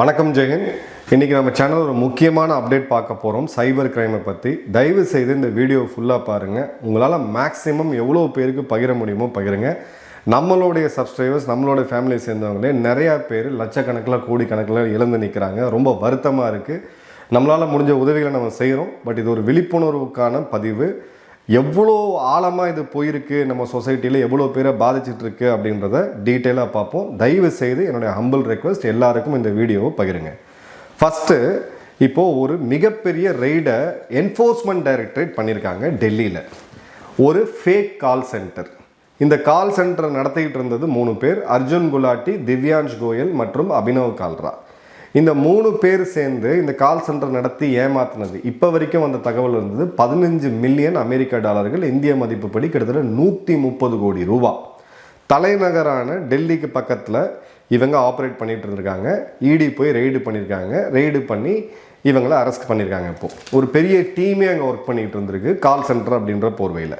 வணக்கம் ஜெயன். இன்றைக்கி நம்ம சேனல் ஒரு முக்கியமான அப்டேட் பார்க்க போகிறோம், சைபர் கிரைமை பற்றி. தயவு செய்து இந்த வீடியோ ஃபுல்லாக பாருங்கள். உங்களால் மேக்ஸிமம் எவ்வளோ பேருக்கு பகிர முடியுமோ பகிருங்க. நம்மளுடைய சப்ஸ்கிரைபர்ஸ், நம்மளோட ஃபேமிலியை சேர்ந்தவங்களே நிறையா பேர் லட்சக்கணக்கில் கோடிக்கணக்கில் இழந்து நிற்கிறாங்க. ரொம்ப வருத்தமாக இருக்குது. நம்மளால் முடிஞ்ச உதவிகளை நம்ம செய்கிறோம். பட் இது ஒரு விழிப்புணர்வுக்கான பதிவு. எவ்வளோ ஆழமாக இது போயிருக்கு, நம்ம சொசைட்டியில் எவ்வளோ பேரை பாதிச்சிட்ருக்கு அப்படின்றத டீட்டெயிலாக பார்ப்போம். தயவு செய்து என்னுடைய ஹம்பிள் ரெக்வெஸ்ட், எல்லாருக்கும் இந்த வீடியோவை பகிருங்க. ஃபஸ்ட்டு, இப்போது ஒரு மிகப்பெரிய ரெய்டை என்ஃபோர்ஸ்மெண்ட் டைரக்டரேட் பண்ணியிருக்காங்க டெல்லியில். ஒரு ஃபேக் கால் சென்டர். இந்த கால் சென்டரை நடத்திக்கிட்டு இருந்தது 3 பேர்: அர்ஜுன் குலாட்டி, திவ்யான்ஷ் கோயல் மற்றும் அபினவ் கால்ரா. இந்த 3 பேர் சேர்ந்து இந்த கால் சென்டர் நடத்தி ஏமாத்தினது, இப்போ வரைக்கும் வந்த தகவல் இருந்தது, 15 மில்லியன் அமெரிக்க டாலர்கள், இந்திய மதிப்புப்படி கிட்டத்தட்ட 130 கோடி ரூபா. தலைநகரான டெல்லிக்கு பக்கத்தில் இவங்க ஆப்ரேட் பண்ணிட்டு இருந்திருக்காங்க. இடி போய் ரெய்டு பண்ணியிருக்காங்க. ரெய்டு பண்ணி இவங்களை அரெஸ்ட் பண்ணியிருக்காங்க. இப்போது ஒரு பெரிய டீமே அங்கே ஒர்க் பண்ணிகிட்டு இருந்திருக்கு, கால் சென்டர் அப்படின்ற போர்வையில்.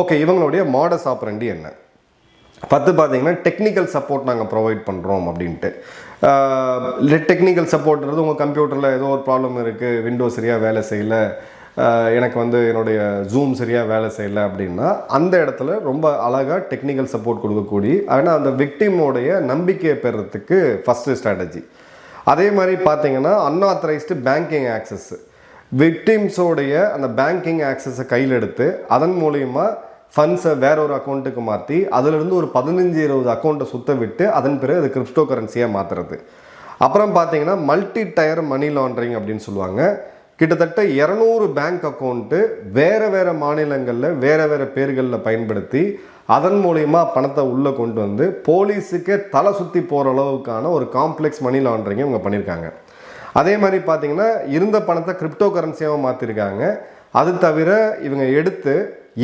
ஓகே, இவங்களுடைய மாடஸ் ஆப்பரண்டி என்ன? பார்த்தீங்கன்னா டெக்னிக்கல் சப்போர்ட் நாங்கள் ப்ரொவைட் பண்ணுறோம் அப்படின்ட்டு. டெக்னிக்கல் சப்போர்ட்ன்றது, உங்கள் கம்ப்யூட்டரில் ஏதோ ஒரு ப்ராப்ளம் இருக்குது, விண்டோஸ் சரியாக வேலை செய்யலை, எனக்கு என்னுடைய ஜூம் சரியாக வேலை செய்யலை அப்படின்னா அந்த இடத்துல ரொம்ப அழகாக டெக்னிக்கல் சப்போர்ட் கொடுக்கக்கூடிய, ஆனால் அந்த விக்டிமோடைய நம்பிக்கையை பெறத்துக்கு ஃபஸ்ட்டு ஸ்ட்ராட்டஜி. அதே மாதிரி பார்த்தீங்கன்னா அன்ஆத்தரைஸ்டு பேங்கிங் ஆக்சஸ், விக்டிம்ஸோடைய அந்த பேங்கிங் ஆக்சஸை கையில் எடுத்து அதன் மூலயமா ஃபண்ட்ஸை வேற ஒரு அக்கௌண்ட்டுக்கு மாற்றி அதிலிருந்து ஒரு 15-20 அக்கௌண்ட்டை சுத்த விட்டு அதன் பிறகு அது கிரிப்டோ கரன்சியாக மாற்றுறது. அப்புறம் பார்த்தீங்கன்னா மல்டி டயர் மணி லாண்ட்ரிங் அப்படின்னு சொல்லுவாங்க. கிட்டத்தட்ட 200 பேங்க் அக்கௌண்ட்டு வேறு மாநிலங்களில் வேறு பேர்களில் பயன்படுத்தி அதன் மூலயமா பணத்தை உள்ளே கொண்டு வந்து போலீஸுக்கே தலை சுற்றி போகிற அளவுக்கான ஒரு காம்ப்ளெக்ஸ் மணி லாண்ட்ரிங்கை இவங்க பண்ணியிருக்காங்க. அதே மாதிரி பார்த்தீங்கன்னா இருந்த பணத்தை கிரிப்டோ கரன்சியாக மாற்றிருக்காங்க. அது தவிர இவங்க எடுத்து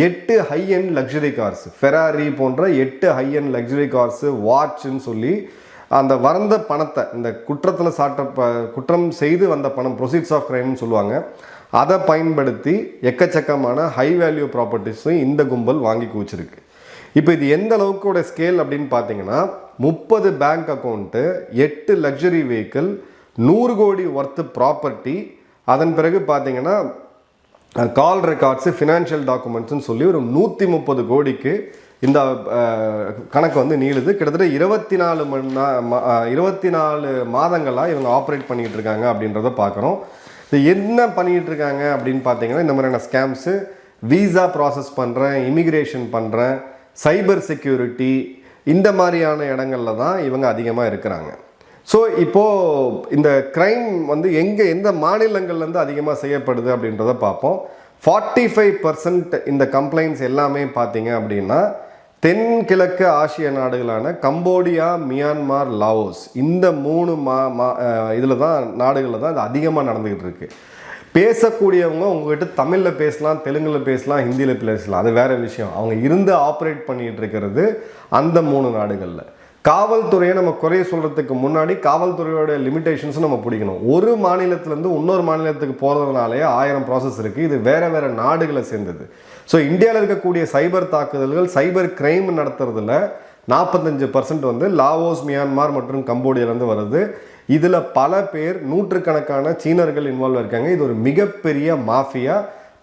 8 high end luxury cars, Ferrari போன்ற 8 ஹை எண்ட் லக்ஸரி கார்ஸு, வாட்சுன்னு சொல்லி அந்த வந்த பணத்தை, இந்த குற்றத்தில் குற்றம் செய்து வந்த பணம், ப்ரொசீட்ஸ் ஆஃப் கிரைம்னு சொல்லுவாங்க, அதை பயன்படுத்தி எக்கச்சக்கமான ஹை வேல்யூ ப்ராப்பர்ட்டிஸும் இந்த கும்பல் வாங்கி குவிச்சிருக்கு. இப்போ இது எந்த அளவுக்கோட ஸ்கேல் அப்படின்னு பார்த்தீங்கன்னா 30 பேங்க் அக்கௌண்ட்டு, 8 லக்ஸரி வெஹிக்கிள், 100 கோடி ஒர்த்து ப்ராப்பர்ட்டி, அதன் பிறகு பார்த்தீங்கன்னா கால் ரெக்கார்ட்ஸு, ஃபினான்ஷியல் டாக்குமெண்ட்ஸ்னு சொல்லி ஒரு 130 கோடிக்கு இந்த கணக்கு நீளுது. கிட்டத்தட்ட 24 மாதங்களாக இவங்க ஆப்ரேட் பண்ணிக்கிட்டு இருக்காங்க அப்படின்றத பார்க்குறோம். இது என்ன பண்ணிக்கிட்டு இருக்காங்க அப்படின்னு பார்த்தீங்கன்னா, இந்த மாதிரியான ஸ்கேம்ஸு, வீசா ப்ராசஸ் பண்ணுறேன், இமிக்ரேஷன் பண்ணுறேன், சைபர் செக்யூரிட்டி, இந்த மாதிரியான இடங்களில் தான் இவங்க அதிகமாக இருக்கிறாங்க. ஸோ இப்போது இந்த க்ரைம் எந்த மாநிலங்கள்லேருந்து அதிகமாக செய்யப்படுது அப்படின்றத பார்ப்போம். 45% இந்த கம்ப்ளைண்ட்ஸ் எல்லாமே பார்த்தீங்க அப்படின்னா தென்கிழக்கு ஆசிய நாடுகளான கம்போடியா, மியான்மார், லாவோஸ், இந்த 3 இதில் தான் நாடுகளில் தான் இது அதிகமாக நடந்துக்கிட்டு இருக்குது. பேசக்கூடியவங்க உங்கள்கிட்ட தமிழில் பேசலாம், தெலுங்கில் பேசலாம், ஹிந்தியில் பேசலாம், அது வேறு விஷயம். அவங்க இருந்து ஆப்ரேட் பண்ணிகிட்டு இருக்கிறது அந்த 3 நாடுகளில். காவல்துறையை நம்ம குறைய சொல்கிறதுக்கு முன்னாடி காவல்துறையோட லிமிட்டேஷன்ஸும் நம்ம பிடிக்கணும். ஒரு மாநிலத்திலேருந்து இன்னொரு மாநிலத்துக்கு போகிறதுனாலே 1000 ப்ராசஸ் இருக்குது. இது வேறு நாடுகளை சேர்ந்தது. ஸோ இந்தியாவில் இருக்கக்கூடிய சைபர் தாக்குதல்கள், சைபர் கிரைம் நடத்துறதுல 45% லாவோஸ், மியான்மார் மற்றும் கம்போடியாவிலேருந்து வருது. இதில் பல பேர், நூற்றுக்கணக்கான சீனர்கள் இன்வால்வ் இருக்காங்க. இது ஒரு மிகப்பெரிய மாஃபியா.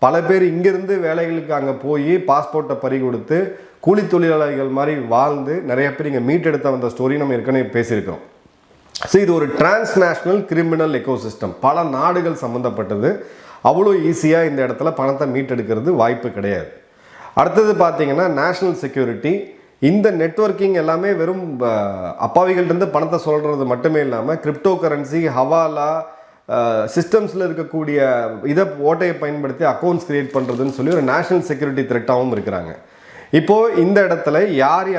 பல பேர் இங்கேருந்து வேலைகளுக்கு அங்கே போய் பாஸ்போர்ட்டை பறி கொடுத்து கூலி தொழிலாளர்கள் மாதிரி வாழ்ந்து நிறைய பேர் இங்கே மீட்டெடுத்த வந்த ஸ்டோரி நம்ம ஏற்கனவே பேசியிருக்கோம். ஸோ இது ஒரு டிரான்ஸ்நேஷ்னல் கிரிமினல் எக்கோசிஸ்டம், பல நாடுகள் சம்மந்தப்பட்டது. அவ்வளோ ஈஸியாக இந்த இடத்துல பணத்தை மீட்டெடுக்கிறது வாய்ப்பு கிடையாது. அடுத்தது பார்த்தீங்கன்னா நேஷ்னல் செக்யூரிட்டி. இந்த நெட்வொர்க்கிங் எல்லாமே வெறும் அப்பாவிகள்கிட்ட பணத்தை சொல்கிறது மட்டுமே இல்லாமல் கிரிப்டோ கரன்சி, ஹவாலா சிஸ்டம்ஸில் இருக்கக்கூடிய ஓட்டையை பயன்படுத்தி அக்கௌண்ட்ஸ் கிரியேட் பண்ணுறதுன்னு சொல்லி ஒரு நேஷ்னல் செக்யூரிட்டி த்ரெட்டாகவும் இருக்கிறாங்க. இப்போது இந்த இடத்துல யார்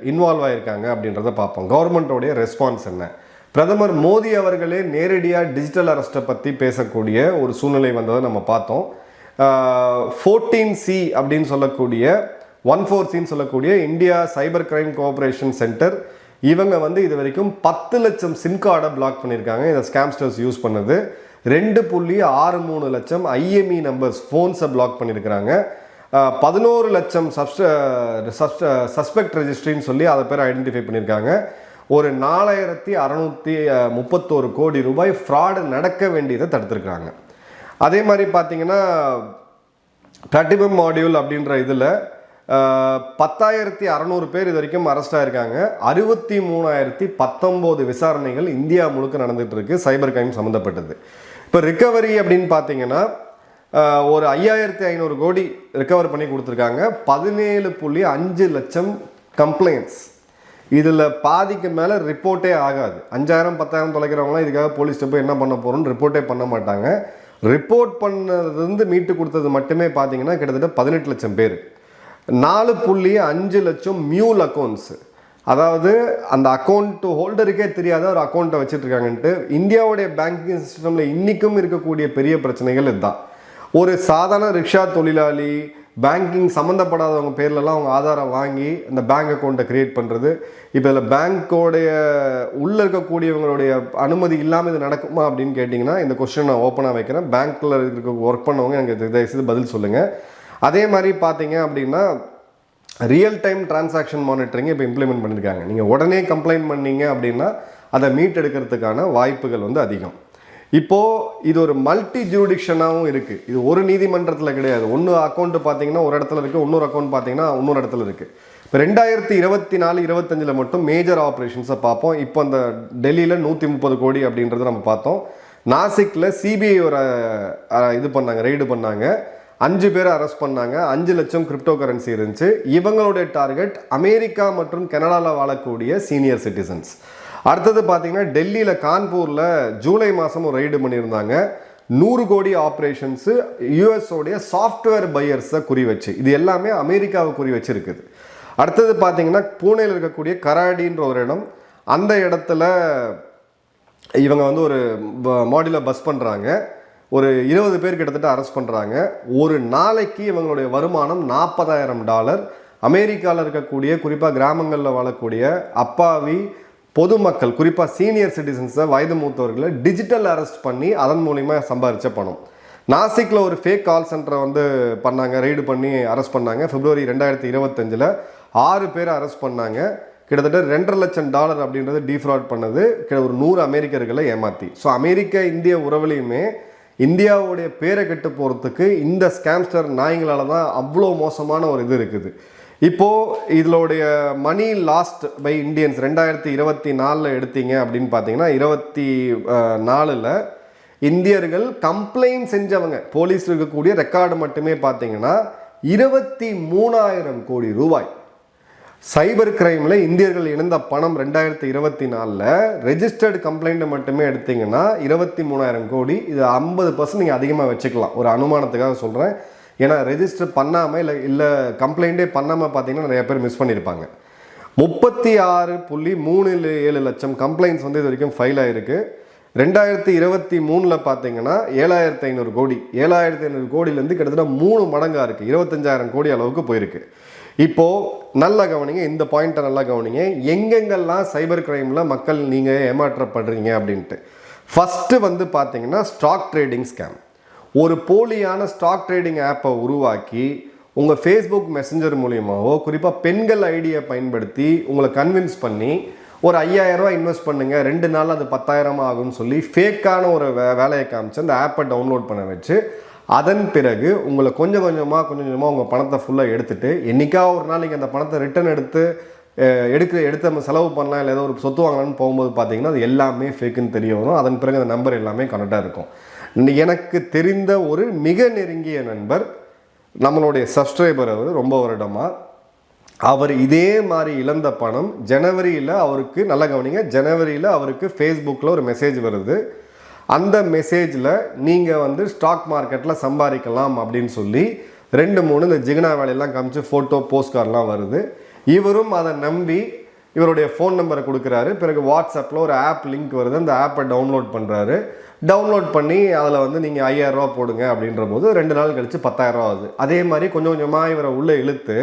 இன்வால்வ் ஆகியிருக்காங்க அப்படின்றத பார்ப்போம். கவர்மெண்ட்டோடைய ரெஸ்பான்ஸ் என்ன? பிரதமர் மோடி அவர்களே நேரடியாக டிஜிட்டல் அரெஸ்ட்டை பற்றி பேசக்கூடிய ஒரு சூழ்நிலை வந்ததை நம்ம பார்த்தோம். 14C அப்படின்னு சொல்லக்கூடிய 14Cன்னு சொல்லக்கூடிய India cyber crime cooperation centre, இவங்க இது வரைக்கும் 10 லட்சம் சிம் கார்டை பிளாக் பண்ணியிருக்காங்க. இந்த ஸ்கேம்ஸ்டர்ஸ் யூஸ் பண்ணது 2.63 லட்சம் IME நம்பர்ஸ், ஃபோன்ஸை பிளாக் பண்ணியிருக்கிறாங்க. 11 லட்சம் சஸ்பெக்ட் ரெஜிஸ்ட்ரின்னு சொல்லி அதை பேர் ஐடென்டிஃபை பண்ணியிருக்காங்க. ஒரு 4631 கோடி ரூபாய் ஃப்ராடு நடக்க வேண்டியதை தடுத்துருக்காங்க. அதே மாதிரி பார்த்தீங்கன்னா பிளாட்டினம் மாடியூல் அப்படின்ற இதில் 10,600 பேர் இது வரைக்கும் அரெஸ்ட் ஆயிருக்காங்க. 63,019 விசாரணைகள் இந்தியா முழுக்க நடந்துட்டு இருக்கு சைபர் கிரைம் சம்மந்தப்பட்டது. இப்போ ரிகவரி அப்படின்னு பார்த்தீங்கன்னா ஒரு 5,500 கோடி ரிகவர் பண்ணி கொடுத்துருக்காங்க. 17.5 லட்சம் கம்ப்ளைண்ட்ஸ். இதில் பாதிக்கு மேலே ரிப்போர்ட்டே ஆகாது. 5,000 10,000 தொலைக்கிறவங்களாம் இதுக்காக போலீஸ்ட்டு போய் என்ன பண்ண போகிறோன்னு ரிப்போர்ட்டே பண்ண மாட்டாங்க. ரிப்போர்ட் பண்ணதுலேருந்து மீட்டு கொடுத்தது மட்டுமே பார்த்தீங்கன்னா கிட்டத்தட்ட 18 லட்சம் பேர். 4.5 லட்சம் மியூல் அக்கௌண்ட்ஸு, அதாவது அந்த அக்கௌண்ட் ஹோல்டருக்கே தெரியாத ஒரு அக்கௌண்ட்டை வச்சுட்டு இருக்காங்கன்ட்டு. இந்தியாவுடைய பேங்கிங் சிஸ்டமில் இன்றைக்கும் இருக்கக்கூடிய பெரிய பிரச்சனைகள் இதுதான். ஒரு சாதாரண ரிக்ஷா தொழிலாளி பேங்கிங் சம்மந்தப்படாதவங்க பேர்லலாம் அவங்க ஆதாரம் வாங்கி அந்த பேங்க் அக்கௌண்ட்டை க்ரியேட் பண்ணுறது. இப்போ இதில் பேங்க்கோடைய உள்ளே இருக்கக்கூடியவங்களுடைய அனுமதி இல்லாமல் இது நடக்குமா அப்படின்னு கேட்டிங்கன்னா இந்த கொஸ்டின் நான் ஓப்பனாக வைக்கிறேன். பேங்க்கில் இருக்க ஒர்க் பண்ணவங்க எனக்கு தயவுசெய்து பதில் சொல்லுங்கள். அதே மாதிரி பார்த்தீங்க அப்படின்னா ரியல் டைம் டிரான்சாக்ஷன் மானிட்டரிங் இப்போ இம்ப்ளிமெண்ட் பண்ணியிருக்காங்க. நீங்கள் உடனே கம்ப்ளைண்ட் பண்ணீங்க அப்படின்னா அதை மீட் எடுக்கிறதுக்கான வாய்ப்புகள் வந்து அதிகம். இப்போது இது ஒரு மல்டி ஜூரிடிக்ஷனாகவும் இருக்குது. இது ஒரு நீதிமன்றத்தில் கிடையாது. ஒன்று அக்கௌண்ட்டு பார்த்தீங்கன்னா ஒரு இடத்துல இருக்குது, இன்னொரு அக்கௌண்ட் பார்த்தீங்கன்னா இன்னொரு இடத்துல இருக்குது. இப்போ 2024-25 மட்டும் மேஜர் ஆப்ரேஷன்ஸை பார்ப்போம். இப்போ அந்த டெல்லியில் 130 கோடி அப்படின்றத நம்ம பார்த்தோம். நாசிக்கில் சிபிஐ ஒரு இது பண்ணாங்க, ரெய்டு பண்ணாங்க. 5 பேரை அரெஸ்ட் பண்ணாங்க. 5 லட்சம் கிரிப்டோ கரன்சி இருந்துச்சு. இவங்களுடைய டார்கெட் அமெரிக்கா மற்றும் கனடாவில் வாழக்கூடிய சீனியர் சிட்டிசன்ஸ். அடுத்தது பார்த்தீங்கன்னா டெல்லியில் கான்பூரில் ஜூலை மாதம் ஒரு ரைடு பண்ணியிருந்தாங்க. 100 கோடி ஆப்ரேஷன்ஸு யூஎஸோடைய சாஃப்ட்வேர் பையர்ஸை குறி வச்சு. இது எல்லாமே அமெரிக்காவை குறி வச்சுருக்குது. அடுத்தது பார்த்தீங்கன்னா பூனேயில் இருக்கக்கூடிய கராடின்ற ஒரு இடம். அந்த இடத்துல இவங்க வந்து ஒரு மாடியில் பஸ் பண்ணுறாங்க. ஒரு 20 பேர் கிட்டத்தட்ட அரெஸ்ட் பண்ணுறாங்க. ஒரு நாளைக்கு இவங்களுடைய வருமானம் $40,000. அமெரிக்காவில் இருக்கக்கூடிய குறிப்பாக கிராமங்களில் வாழக்கூடிய அப்பாவி பொதுமக்கள், குறிப்பாக சீனியர் சிட்டிசன்ஸை, வயது மூத்தவர்களை டிஜிட்டல் அரெஸ்ட் பண்ணி அதன் மூலிமா சம்பாதிச்ச பணம். நாசிக்கில் ஒரு ஃபேக் கால் சென்டரை வந்து பண்ணாங்க, ரெய்டு பண்ணி அரெஸ்ட் பண்ணாங்க. பிப்ரவரி 2025 6 பேரை அரெஸ்ட் பண்ணாங்க. கிட்டத்தட்ட $2.5 லட்சம் அப்படின்றது டீஃப்ராட் பண்ணது ஒரு 100 அமெரிக்கர்களை ஏமாற்றி. ஸோ அமெரிக்க இந்திய உறவுலையுமே இந்தியாவுடைய பேரை கெட்டு போகிறதுக்கு இந்த ஸ்கேம்ஸ்டர் நாய்ங்களால் தான் அவ்வளோ மோசமான ஒரு இது இருக்குது. இப்போது இதனுடைய மணி லாஸ்ட் பை இந்தியன்ஸ் 2024 எடுத்தீங்க அப்படின்னு பார்த்தீங்கன்னா 24 இந்தியர்கள் கம்ப்ளைண்ட் செஞ்சவங்க போலீஸ் இருக்கக்கூடிய ரெக்கார்டு மட்டுமே பார்த்தீங்கன்னா 23,000 கோடி ரூபாய். சைபர் கிரைமில் இந்தியர்கள் இழந்த பணம் 2024 ரெஜிஸ்டர்டு கம்ப்ளைண்ட்டை மட்டுமே எடுத்தீங்கன்னா 23,000 கோடி. இது 50% நீங்கள் அதிகமாக வச்சுக்கலாம், ஒரு அனுமானத்துக்காக சொல்கிறேன். ஏன்னா ரெஜிஸ்டர் பண்ணாமல் இல்லை கம்ப்ளைண்ட்டே பண்ணாமல் பார்த்தீங்கன்னா நிறைய பேர் மிஸ் பண்ணியிருப்பாங்க. 36.37 லட்சம் கம்ப்ளைண்ட்ஸ் வந்து இது வரைக்கும் ஃபைல் ஆகிருக்கு. 2023 பார்த்தீங்கன்னா 7,500 கோடி. 7,500 கோடியிலேருந்து கிட்டத்தட்ட 3 மடங்காக இருக்குது. 25,000 கோடி அளவுக்கு போயிருக்கு. இப்போது நல்லா கவனிங்க, இந்த பாயிண்ட்டை நல்லா கவனிங்க. எங்கெங்கெல்லாம் சைபர் கிரைமில் மக்கள் நீங்கள் ஏமாற்றப்படுறீங்க அப்படின்ட்டு. ஃபஸ்ட்டு வந்து பார்த்தீங்கன்னா ஸ்டாக் ட்ரேடிங் ஸ்கேம். ஒரு போலியான ஸ்டாக் ட்ரேடிங் ஆப்பை உருவாக்கி உங்கள் ஃபேஸ்புக் மெசஞ்சர் மூலியமாகவோ குறிப்பாக பெண்கள் ஐடியை பயன்படுத்தி உங்களை கன்வின்ஸ் பண்ணி ஒரு 5,000 ரூபா இன்வெஸ்ட் பண்ணுங்கள், 2 நாள் அது 10,000 ஆகும்னு சொல்லி ஃபேக்கான ஒரு வேலையை காமிச்சு அந்த ஆப்பை டவுன்லோட் பண்ண வச்சு அதன் பிறகு உங்களை கொஞ்சம் கொஞ்சமாக உங்கள் பணத்தை ஃபுல்லாக எடுத்துகிட்டு என்றைக்காக ஒரு நாள் நீங்கள் அந்த பணத்தை ரிட்டர்ன் எடுத்து நம்ம செலவு பண்ணலாம், இல்லை ஏதோ ஒரு சொத்து வாங்கலாம்னு போகும்போது பார்த்தீங்கன்னா அது எல்லாமே ஃபேக்குன்னு தெரிய வரும். அதன் பிறகு அந்த நம்பர் எல்லாமே கரெக்டாக இருக்கும். எனக்கு தெரிந்த ஒரு மிக நெருங்கிய நண்பர், நம்மளுடைய சப்ஸ்கிரைபர், அவர் ரொம்ப வருடமாக அவர் இதே மாதிரி இழந்த பணம் ஜனவரியில் அவருக்கு, நல்லா கவனிங்க, ஜனவரியில் அவருக்கு ஃபேஸ்புக்கில் ஒரு மெசேஜ் வருது. அந்த மெசேஜில் நீங்கள் வந்து ஸ்டாக் மார்க்கெட்டில் சம்பாதிக்கலாம் அப்படின்னு சொல்லி 2-3 இந்த ஜிகனா வேலையெல்லாம் காமிச்சு ஃபோட்டோ போஸ்ட் கார்டெலாம் வருது. இவரும் அதை நம்பி இவருடைய ஃபோன் நம்பரை கொடுக்குறாரு. பிறகு வாட்ஸ்அப்பில் ஒரு ஆப் லிங்க் வருது, அந்த ஆப்பை டவுன்லோட் பண்ணுறாரு. டவுன்லோட் பண்ணி அதில் வந்து நீங்கள் 5,000 ரூபா போடுங்க அப்படின்ற போது 2 நாள் கழித்து 10,000 ரூபா ஆகுது. அதே மாதிரி கொஞ்சம் கொஞ்சமாக இவரை உள்ளே இழுத்து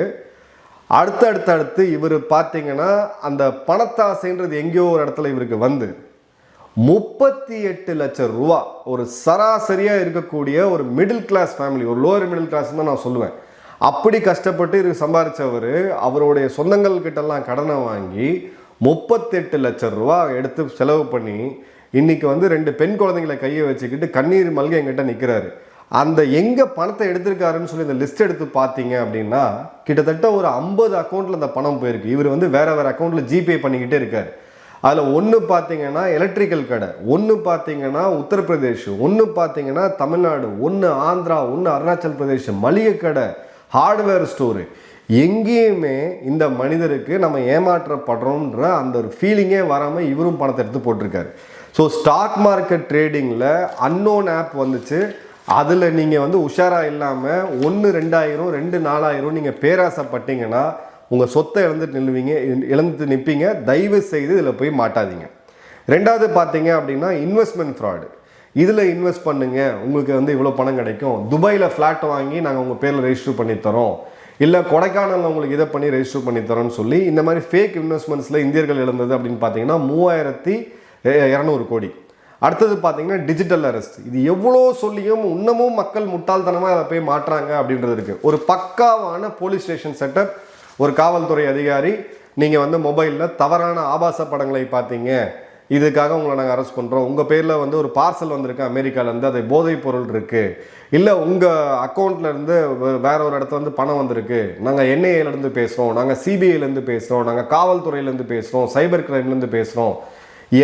அடுத்து இவர் பார்த்தீங்கன்னா அந்த பணத்தாசைன்றது எங்கேயோ ஒரு இடத்துல இவருக்கு வந்து 38 லட்சம் ரூபா, ஒரு சராசரியாக இருக்கக்கூடிய ஒரு மிடில் கிளாஸ் ஃபேமிலி, ஒரு லோவர் மிடில் கிளாஸ் தான் நான் சொல்லுவேன், அப்படி கஷ்டப்பட்டு இது சம்பாதிச்சவர் அவருடைய சொந்தங்கள் கிட்டலாம் கடனை வாங்கி 38 லட்சம் ரூபா எடுத்து செலவு பண்ணி இன்னைக்கு வந்து 2 பெண் குழந்தைங்களை கையை வச்சுக்கிட்டு கண்ணீர் மல்க எங்கிட்ட நிற்கிறாரு. அந்த எங்கே பணத்தை எடுத்திருக்காருன்னு சொல்லி இந்த லிஸ்ட் எடுத்து பார்த்தீங்க அப்படின்னா கிட்டத்தட்ட ஒரு 50 அக்கௌண்ட்டில் அந்த பணம் போயிருக்கு. இவர் வந்து வேறு அக்கௌண்ட்டில் ஜிபே பண்ணிக்கிட்டே இருக்கார். அதில் ஒன்று பார்த்தீங்கன்னா எலக்ட்ரிக்கல் கடை, ஒன்று பார்த்தீங்கன்னா உத்தரப்பிரதேஷ், ஒன்று பார்த்தீங்கன்னா தமிழ்நாடு, ஒன்று ஆந்திரா, ஒன்று அருணாச்சல் பிரதேஷ், மளிகை கடை, ஹார்ட்வேர் ஸ்டோரு. எங்கேயுமே இந்த மனிதருக்கு நம்ம ஏமாற்றப்படுறோன்ற அந்த ஒரு ஃபீலிங்கே வராமல் இவரும் பணத்தை எடுத்து போட்டிருக்காரு. ஸோ ஸ்டாக் மார்க்கெட் ட்ரேடிங்கில் அன்னோன் ஆப் வந்துச்சு. அதில் நீங்கள் வந்து உஷாராக இல்லாமல் 1 2000 2 4000 நீங்கள் பேராசைப்பட்டீங்கன்னா உங்கள் சொத்தை இழந்துட்டு நிற்பீங்க. தயவு செய்து இதில் போய் மாட்டாதீங்க. ரெண்டாவது பார்த்தீங்க அப்படின்னா இன்வெஸ்ட்மெண்ட் ஃப்ராடு. இதில் இன்வெஸ்ட் பண்ணுங்க, உங்களுக்கு வந்து இவ்வளோ பணம் கிடைக்கும், துபாயில் ஃப்ளாட் வாங்கி நாங்கள் உங்கள் பேரில் ரெஜிஸ்டர் பண்ணி தரோம், இல்லை கொடைக்கானலில் உங்களுக்கு இதை பண்ணி ரெஜிஸ்டர் பண்ணி தரோன்னு சொல்லி இந்த மாதிரி ஃபேக் இன்வெஸ்ட்மெண்ட்ஸில் இந்தியர்கள் இழந்தது அப்படின்னு பார்த்தீங்கன்னா 3200 கோடி. அடுத்தது பார்த்தீங்கன்னா டிஜிட்டல் அரெஸ்ட். இது எவ்வளோ சொல்லியும் இன்னமும் மக்கள் முட்டாள்தனமாக அதை போய் மாட்டுறாங்க அப்படின்றது இருக்குது. ஒரு பக்காவான போலீஸ் ஸ்டேஷன் செட்டப், ஒரு காவல்துறை அதிகாரி, நீங்கள் வந்து மொபைலில் தவறான ஆபாச படங்களை பார்த்தீங்க, இதுக்காக உங்களை நாங்கள் அரெஸ்ட் பண்ணுறோம், உங்கள் பேரில் வந்து ஒரு பார்சல் வந்திருக்கு அமெரிக்காவிலேருந்து, அது போதைப் பொருள் இருக்குது, இல்லை உங்கள் அக்கௌண்ட்லேருந்து வேற ஒரு இடத்துல வந்து பணம் வந்திருக்கு, நாங்கள் என்ஐஏலேருந்து பேசுகிறோம், நாங்கள் சிபிஐலேருந்து பேசுகிறோம், நாங்கள் காவல்துறையிலேருந்து பேசுகிறோம், சைபர் கிரைம்லேருந்து பேசுகிறோம்.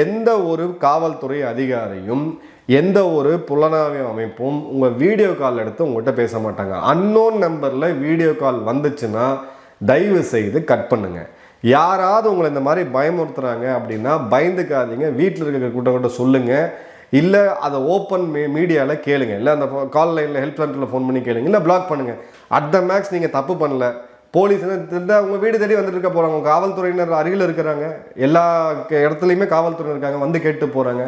எந்த ஒரு காவல்துறை அதிகாரியும் எந்த ஒரு புலனாய்வு அமைப்பும் உங்கள் வீடியோ கால் எடுத்து உங்கள்கிட்ட பேச மாட்டாங்க. அன்னோன் நம்பரில் வீடியோ கால் வந்துச்சுன்னா தயவு செய்து கட் பண்ணுங்க. யாராவது உங்களை இந்த மாதிரி பயமுறுத்துறாங்க அப்படின்னா பயந்துக்காதீங்க, வீட்டில் இருக்கிற கூட்டம் சொல்லுங்கள், இல்லை அதை ஓப்பன் மீடியாவில் கேளுங்க, இல்லை அந்த கால் லைனில் ஹெல்ப் சென்டரில் ஃபோன் பண்ணி கேளுங்க, இல்லை பிளாக் பண்ணுங்கள். அட் த மேக்ஸ் நீங்கள் தப்பு பண்ணல, போலீஸ் இருந்தால் உங்கள் வீடு தேடி வந்துட்டு இருக்க போகிறாங்க, காவல்துறையினர் அருகில் இருக்கிறாங்க, எல்லா இடத்துலையுமே காவல்துறையினர் இருக்காங்க, வந்து கேட்டு போகிறாங்க.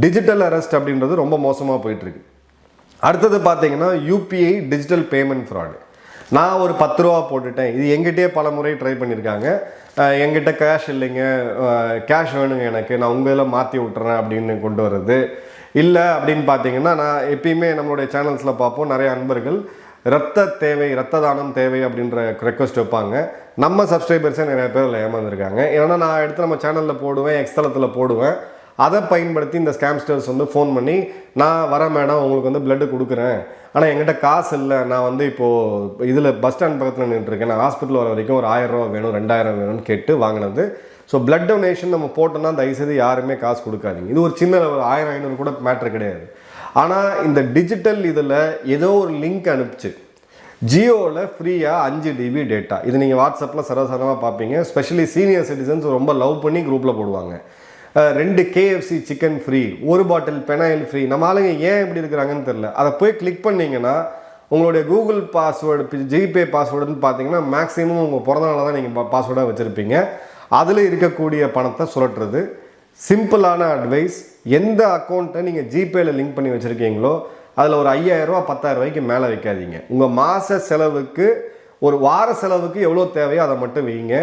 டிஜிட்டல் அரெஸ்ட் அப்படின்றது ரொம்ப மோசமாக போயிட்டுருக்கு. அடுத்தது பார்த்தீங்கன்னா யூபிஐ டிஜிட்டல் பேமெண்ட் ஃப்ராடு. நான் ஒரு 10 ரூபா போட்டுட்டேன், இது எங்கிட்டே பல முறை ட்ரை பண்ணியிருக்காங்க, எங்கிட்ட கேஷ் இல்லைங்க, கேஷ் வேணுங்க எனக்கு, நான் உங்கள் இதில் மாற்றி விட்டுறேன் அப்படின்னு கொண்டு வர்றது. இல்லை அப்படின்னு பார்த்தீங்கன்னா நான் எப்பயுமே நம்மளுடைய சேனல்ஸில் பார்ப்போம், நிறைய அன்பர்கள் ரத்த தானம் தேவை அப்படின்ற ரெக்வஸ்ட் வைப்பாங்க. நம்ம சப்ஸ்கிரைபர்ஸே நிறைய பேர் அதில் ஏமாந்துருக்காங்க. ஏன்னா நான் எடுத்து நம்ம சேனலில் போடுவேன், எக்ஸ்தலத்தில் போடுவேன். அதை பயன்படுத்தி இந்த ஸ்கேம்ஸ்டர்ஸ் வந்து ஃபோன் பண்ணி, நான் வரேன் மேடம், உங்களுக்கு வந்து பிளட்டு கொடுக்குறேன், ஆனால் என்கிட்ட காசு இல்லை, நான் வந்து இப்போது இதில் பஸ் ஸ்டாண்ட் பக்கத்தில் நின்றுருக்கேன், நான் ஹாஸ்பிட்டல் வர வரைக்கும் ஒரு 1000 ரூபா வேணும், 2000 வேணும்னு கேட்டு வாங்கினது. ஸோ பிளட் டொனேஷன் நம்ம போட்டோம்னா தயவுசெய்து யாருமே காசு கொடுக்காதீங்க. இது ஒரு சின்ன 1000-500 கூட மேட்ரு கிடையாது. ஆனால் இந்த டிஜிட்டல் இதில் ஏதோ ஒரு லிங்க் அனுப்பிச்சு, ஜியோவில் ஃப்ரீயாக 5 GB டேட்டா, இது நீங்கள் வாட்ஸ்அப்பில் சர்வசாதாரணமாக பார்ப்பீங்க. ஸ்பெஷலி சீனியர் சிட்டிசன்ஸ் ரொம்ப லவ் பண்ணி குரூப்பில் போடுவாங்க. 2 KFC சிக்கன் ஃப்ரீ, 1 பாட்டில் பெனாயில் ஃப்ரீ. நம்ம ஆளுங்க ஏன் இப்படி இருக்கிறாங்கன்னு தெரில. அதை போய் கிளிக் பண்ணிங்கன்னா உங்களுடைய கூகுள் பாஸ்வேர்டு, ஜிபே பாஸ்வேர்டுன்னு பார்த்தீங்கன்னா மேக்ஸிமம் உங்கள் பிறந்தநாள தான் நீங்கள் பாஸ்வேர்டாக வச்சுருப்பீங்க. அதில் இருக்கக்கூடிய பணத்தை சுரட்டுறது. சிம்பிளான அட்வைஸ், எந்த அக்கௌண்ட்டை நீங்கள் ஜிபேயில் லிங்க் பண்ணி வச்சுருக்கீங்களோ அதில் ஒரு 5000 ரூபா 10,000 ரூபாய்க்கு மேலே வைக்காதீங்க. உங்கள் மாத செலவுக்கு, ஒரு வார செலவுக்கு எவ்வளோ தேவையோ அதை மட்டும் வைங்க.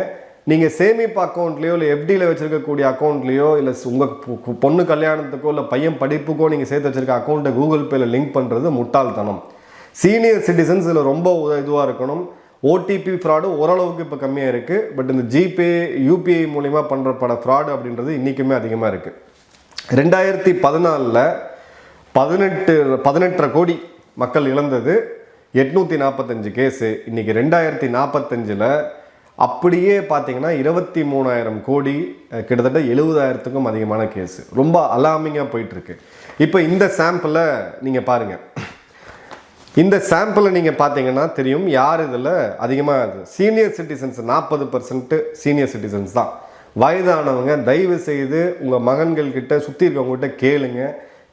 நீங்கள் சேமிப்பு அக்கௌண்ட்லேயோ இல்லை எஃப்டியில் வச்சுருக்கக்கூடிய அக்கௌண்ட்லேயோ இல்லை உங்கள் பொண்ணு கல்யாணத்துக்கோ இல்லை பையன் படிப்புக்கோ நீங்கள் சேர்த்து வச்சுருக்க அக்கௌண்ட்டை கூகுள் பேயில் லிங்க் பண்ணுறது முட்டாள்தனம். சீனியர் சிட்டிசன்ஸ் இதில் ரொம்ப இதுவாக இருக்கணும். ஓடிபி ஃப்ராடு ஓரளவுக்கு இப்போ கம்மியாக இருக்குது. பட் இந்த ஜிபே யூபிஐ மூலிமா பண்ணுற ஃப்ராடு அப்படின்றது இன்றைக்குமே அதிகமாக இருக்குது. 2014 18 கோடி மக்கள் இழந்தது, 845 கேஸு. இன்றைக்கி 2045 அப்படியே பார்த்தீங்கன்னா 23,000 கோடி, கிட்டத்தட்ட 70,000க்கும் அதிகமான கேஸு. ரொம்ப அலாமிங்காக போயிட்டுருக்கு. இப்போ இந்த சாம்பிளை நீங்கள் பாருங்கள். இந்த சாம்பிளை நீங்கள் பார்த்தீங்கன்னா தெரியும் யார் இதில் அதிகமாக. சீனியர் சிட்டிசன்ஸ் 40% சீனியர் சிட்டிசன்ஸ் தான். வயதானவங்க தயவு செய்து உங்கள் மகன்கள்கிட்ட சுற்றி இருக்கவங்ககிட்ட கேளுங்க.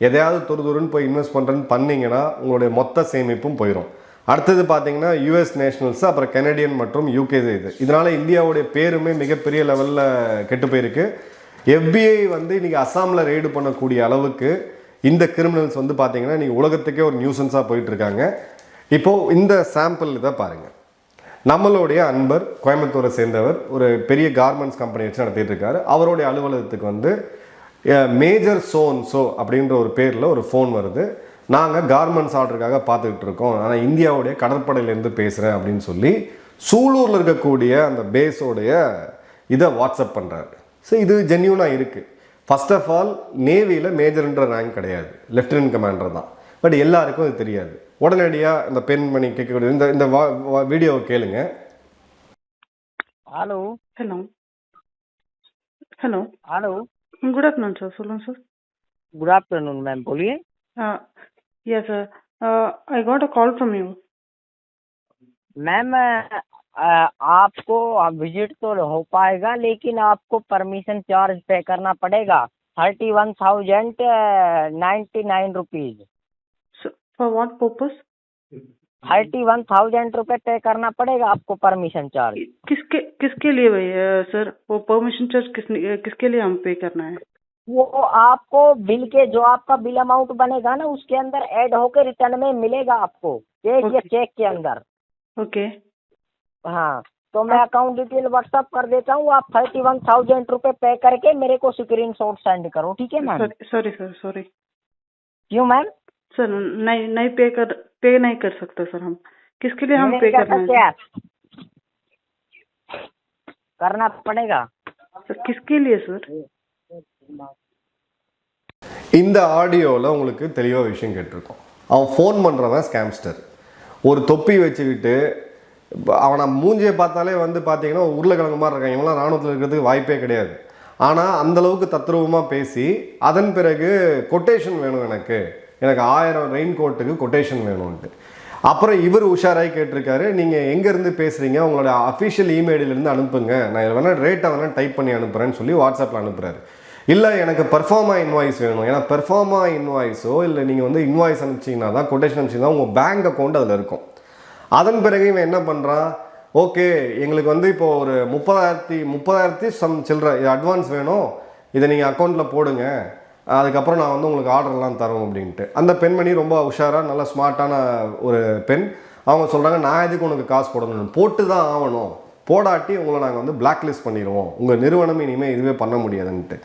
எதையாவது துருதுருன்னு போய் இன்வெஸ்ட் பண்ணுறேன்னு பண்ணிங்கன்னா உங்களுடைய மொத்த சேமிப்பும் போயிடும். அடுத்தது பார்த்தீங்கன்னா US நேஷனல்ஸ், அப்புறம் கெனடியன் மற்றும் UK. இதனால் இந்தியாவுடைய பேருமே மிகப்பெரிய லெவலில் கெட்டு போயிருக்கு. FBI வந்து இன்றைக்கி அஸ்ஸாமில் ரெய்டு பண்ணக்கூடிய அளவுக்கு இந்த கிரிமினல்ஸ் வந்து பார்த்தீங்கன்னா இன்றைக்கி உலகத்துக்கே ஒரு நியூசன்ஸாக போயிட்டுருக்காங்க. இப்போது இந்த சாம்பிள் இதை பாருங்கள். நம்மளுடைய அன்பர் கோயம்புத்தூரை சேர்ந்தவர், ஒரு பெரிய கார்மெண்ட்ஸ் கம்பெனி வச்சு நடத்திட்டு இருக்காரு. அவருடைய அலுவலகத்துக்கு வந்து மேஜர் சோ அப்படின்ற ஒரு பேரில் ஒரு ஃபோன் வருது. நாங்கள் கார்மெண்ட்ஸ் ஆர்டருக்காக பார்த்துக்கிட்டு இருக்கோம், ஆனால் இந்தியாவுடைய கடற்படையிலேருந்து பேசுகிறேன் அப்படின்னு சொல்லி சூலூரில் இருக்கக்கூடிய அந்த பேஸோடைய இதை வாட்ஸ்அப் பண்ணுறாரு. ஸோ இது ஜென்யூனாக இருக்குது. ஃபர்ஸ்ட் ஆஃப் ஆல் நேவியில் மேஜர்ன்ற ரேங்க் கிடையாது, லெஃப்டினன்ட் கமாண்டர் தான். பட் எல்லாருக்கும் அது தெரியாது. உடனடியாக இந்த பெண்மணி கேட்கக்கூடிய இந்த இந்த வீடியோவை கேளுங்க. Hello hello hello hello good afternoon sir सोलून सर गुड आफ्टरनून मैम बोलिए yes sir I got a call from you ma'am आपको विजिट तो हो पाएगा लेकिन आपको परमिशन चार्ज पे करना पड़ेगा 31,099 रुपीज फॉर व्हाट पर्पस 31,000 रुपए पे करना पड़ेगा आपको परमिशन चार्ज। किसके किसके लिए भाई सर वो परमिशन चार्ज किसके लिए हम पे करना है? वो आपको बिल के जो आपका बिल अमाउंट बनेगा ना उसके अंदर ऐड होकर रिटर्न में मिलेगा आपको चेक या चेक के अंदर। ओके हाँ तो मैं अकाउंट डिटेल व्हाट्सअप कर देता हूँ, आप 31,000 रुपए पे करके मेरे को स्क्रीनशॉट सेंड करो, ठीक है मैम? Sorry sir sorry. क्यों मैम? सर नहीं नहीं पे नहीं कर सकते सर हम। किसके लिए हम पे करना है? करना पड़ेगा सर किसके लिए सर? இந்த ஆடியோவில் உங்களுக்கு தெளிவாக விஷயம் கேட்டிருக்கோம். அவன் ஃபோன் பண்ணுறவன் ஸ்கேம்ஸ்டர். ஒரு தொப்பி வச்சுக்கிட்டு அவனை மூஞ்சியை பார்த்தாலே வந்து பார்த்தீங்கன்னா உருளைக்கிழங்கு மாதிரி இருக்கான். இவங்களாம் ராணுவத்தில் இருக்கிறதுக்கு வாய்ப்பே கிடையாது. ஆனால் அந்தளவுக்கு தத்ரூபமாக பேசி அதன் பிறகு கொட்டேஷன் வேணும், எனக்கு 1000 ரெயின் கோட்டுக்கு கொட்டேஷன் வேணும்ன்ட்டு. அப்புறம் இவர் உஷாராகி கேட்டிருக்காரு, நீங்கள் எங்கேருந்து பேசுகிறீங்க, உங்களோட அஃபிஷியல் இமெயிலிருந்து அனுப்புங்க, நான் வேணால் ரேட்டை வேணால் டைப் பண்ணி அனுப்புகிறேன்னு சொல்லி வாட்ஸ்அப்பில் அனுப்புகிறாரு. இல்லை எனக்கு பெர்ஃபார்மா இன்வாய்ஸ் வேணும், ஏன்னா பெர்ஃபார்மா இன்வாய்ஸோ இல்லை நீங்கள் வந்து இன்வாய்ஸ் அனுப்பிச்சிங்கன்னா தான், கொட்டேஷன் அனுப்பிச்சிங்கன்னா உங்கள் பேங்க் அக்கௌண்ட் அதில் இருக்கும். அதன் பிறகு இவன் என்ன பண்ணுறான், ஓகே எங்களுக்கு வந்து இப்போ ஒரு 30,000 சம் சில்லற இது அட்வான்ஸ் வேணும், இதை நீங்கள் அக்கௌண்ட்டில் போடுங்க, அதுக்கப்புறம் நான் வந்து உங்களுக்கு ஆர்டர்லாம் தரோம் அப்படின்ட்டு. அந்த பெண்மணி ரொம்ப உஷாராக நல்ல ஸ்மார்ட்டான ஒரு பெண். அவங்க சொல்கிறாங்க, நான் எதுக்கு உனக்கு காசு போடணும், போட்டு தான் ஆகணும், போடாட்டி உங்களை நாங்கள் வந்து பிளாக் லிஸ்ட் பண்ணிடுவோம், உங்கள் நிறுவனம் இனிமேல் இதுவே பண்ண முடியாதுன்ட்டு.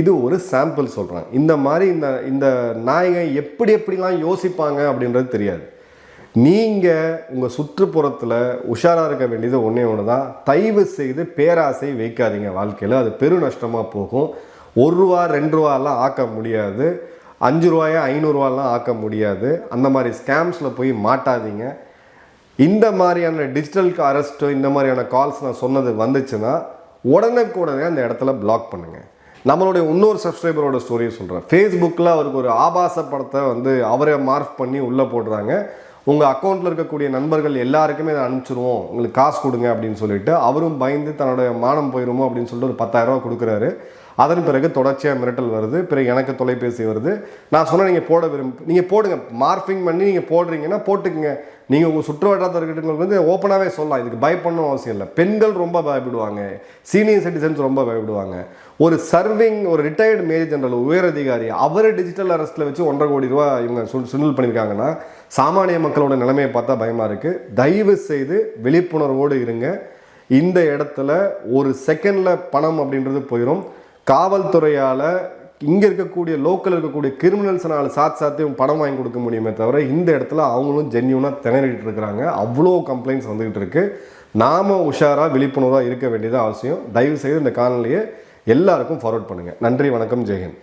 இது ஒரு சாம்பிள் சொல்கிறேன். இந்த மாதிரி இந்த நாய்ங்க எப்படிலாம் யோசிப்பாங்க அப்படின்றது தெரியாது. நீங்கள் உங்கள் சுற்றுப்புறத்தில் உஷாராக இருக்க வேண்டியது ஒன்றே ஒன்று தான். தயவு செய்து பேராசை வைக்காதீங்க வாழ்க்கையில், அது பெரு நஷ்டமாக போகும். 1 ரூபா 2 ரூபாலாம் ஆக்க முடியாது, 5 ரூபாயா 500 ரூபாலாம் ஆக்க முடியாது. அந்த மாதிரி ஸ்கேம்ஸில் போய் மாட்டாதீங்க. இந்த மாதிரியான டிஜிட்டல் அரெஸ்ட்டு இந்த மாதிரியான கால்ஸ் நான் சொன்னது வந்துச்சுன்னா உடனே அந்த இடத்துல பிளாக் பண்ணுங்கள். நம்மளுடைய இன்னொரு சப்ஸ்கிரைபரோட ஸ்டோரியை சொல்கிறேன். ஃபேஸ்புக்கில் அவருக்கு ஒரு ஆபாச படத்தை வந்து அவரை மார்க் பண்ணி உள்ளே போடுறாங்க. உங்கள் அக்கௌண்ட்டில் இருக்கக்கூடிய நண்பர்கள் எல்லாருக்குமே இதை அனுப்பிச்சிடுவோம், உங்களுக்கு காசு கொடுங்க அப்படின்னு சொல்லிட்டு அவரும் பயந்து தன்னுடைய மானம் போயிருமோ அப்படின்னு சொல்லிட்டு ஒரு 10,000 ரூபா கொடுக்குறாரு. அதன் பிறகு தொடர்ச்சியாக மிரட்டல் வருது. பிறகு எனக்கு தொலைபேசி வருது. நான் சொன்னேன், நீங்கள் போடுங்க, மார்பிங் பண்ணி நீங்கள் போடுறீங்கன்னா போட்டுக்குங்க. நீங்கள் உங்கள் சுற்று வட்டாரத்திற்கு வந்து ஓப்பனாகவே சொல்லலாம், இதுக்கு பயப்படணும் அவசியம் இல்லை. பெண்கள் ரொம்ப பயப்படுவாங்க, சீனியர் சிட்டிசன்ஸ் ரொம்ப பயப்படுவாங்க. ஒரு ஒரு ரிட்டையர்டு மேஜர் ஜெனரல் உயர் அதிகாரி அவரை டிஜிட்டல் அரெஸ்ட்டில் வச்சு 1.5 கோடி ரூபா இவங்க சுனில் பண்ணியிருக்காங்கன்னா சாமானிய மக்களோட நிலைமையை பார்த்தா பயமாக இருக்குது. தயவு செய்து விழிப்புணர்வோடு இருங்க. இந்த இடத்துல ஒரு செகண்டில் பணம் அப்படின்றது போயிடும். காவல்துறையால் இங்கே இருக்கக்கூடிய லோக்கல் இருக்கக்கூடிய கிரிமினல்ஸ்னால் சாத்தியம் பணம் வாங்கி கொடுக்க முடியுமே தவிர இந்த இடத்துல அவங்களும் ஜென்யூனாக திணறிட்டு இருக்கிறாங்க. அவ்வளோ கம்ப்ளைண்ட்ஸ் வந்துக்கிட்டு இருக்குது. நாம் உஷாராக விழிப்புணர்வாக இருக்க வேண்டியது அவசியம். தயவு செய்து இந்த காணொலியை எல்லாருக்கும் ஃபார்வர்ட் பண்ணுங்கள். நன்றி, வணக்கம், ஜெய்ஹிந்த்.